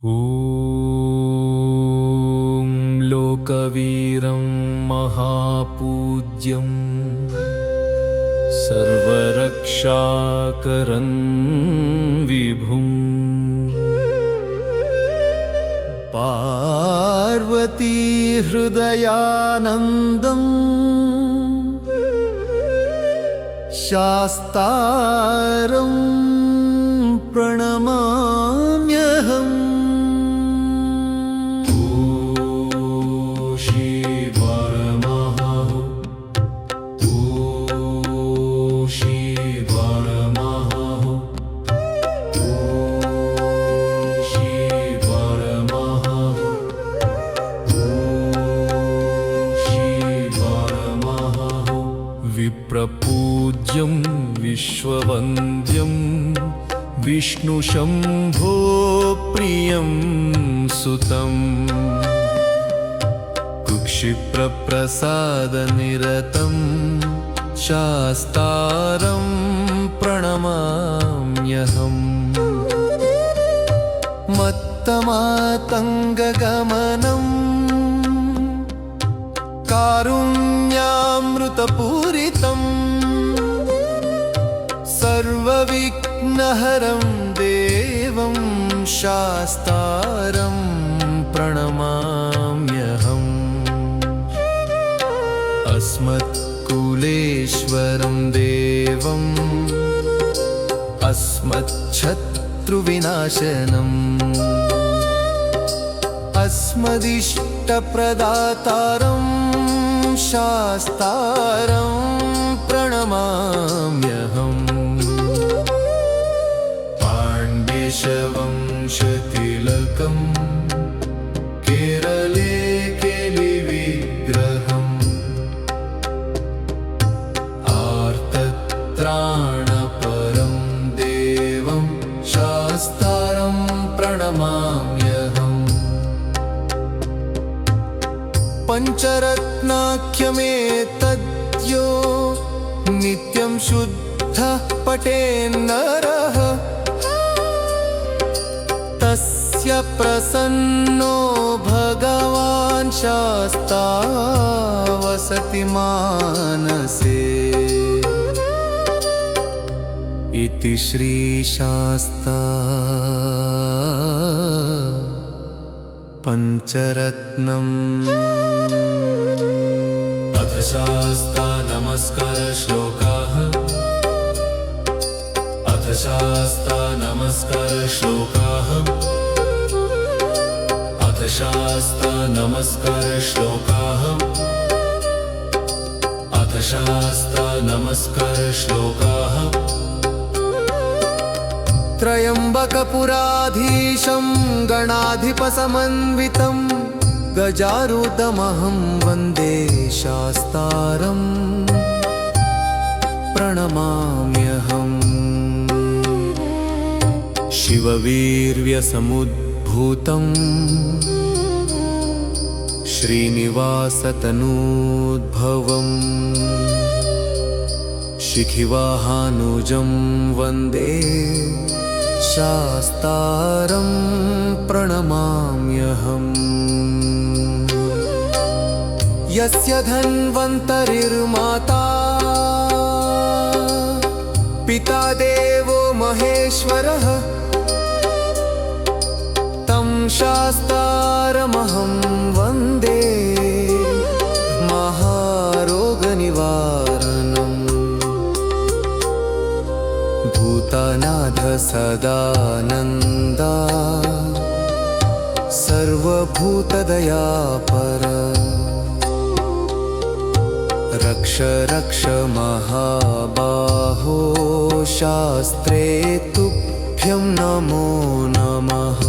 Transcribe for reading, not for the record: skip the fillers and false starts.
ॐ लोकवीरं महापूज्यं सर्वरक्षाकरं विभुं पार्वतीहृदयानन्दं शास्तारं प्रणमाम्यहम्। विप्रपूज्यं विश्ववन्द्यं विष्णुशम्भो प्रियं सुतं कुक्षिप्रप्रसादनिरतं शास्तारं प्रणमाम्यहम्। मत्तमातङ्गगमनं कारुण्यामृतपूरितं सर्वविघ्नहरं देवं शास्तारं प्रणमाम्यहम्। अस्मत्कुलेश्वरं देवम् अस्मच्छत्रुविनाशनम् अस्मदिष्टप्रदातारं शास्तारं प्रणमाम्यहम्। पाण्ड्येशवंशतिलकं केरले केलिविग्रहम् आर्तत्राणपरं देवं शास्तारं प्रणमाम्यहम्। पञ्चरत्नाख्यमेतद्यो नित्यं शुद्धः पठेन्नरः तस्य प्रसन्नो भगवान् शास्ता वसति मानसे। इति श्रीशास्ता पञ्चरत्नम्। अथ शास्ता नमस्कार श्लोकाः। अथ शास्ता नमस्कार श्लोकाः। अथ शास्ता नमस्कार श्लोकाः। अथ शास्ता नमस्कार श्लोकाः। त्र्यम्बकपुराधीशं गणाधिपसमन्वितं गजारूढमहं वन्दे शास्तारं प्रणमाम्यहम्। शिववीर्यसमुद्भूतं श्रीनिवासतनूद्भवम् शिखिवाहानुजं वन्दे शास्तारं प्रणमाम्यहम्। यस्य धन्वन्तरिर्माता पिता देवो महेश्वरः तं शास्तारमहं वन्दे महारोगनिवारणम्। भूतानाथ सदानन्दा सर्वभूतदयापर रक्ष रक्ष महाबाहो शास्त्रे तुभ्यं नमो नमः।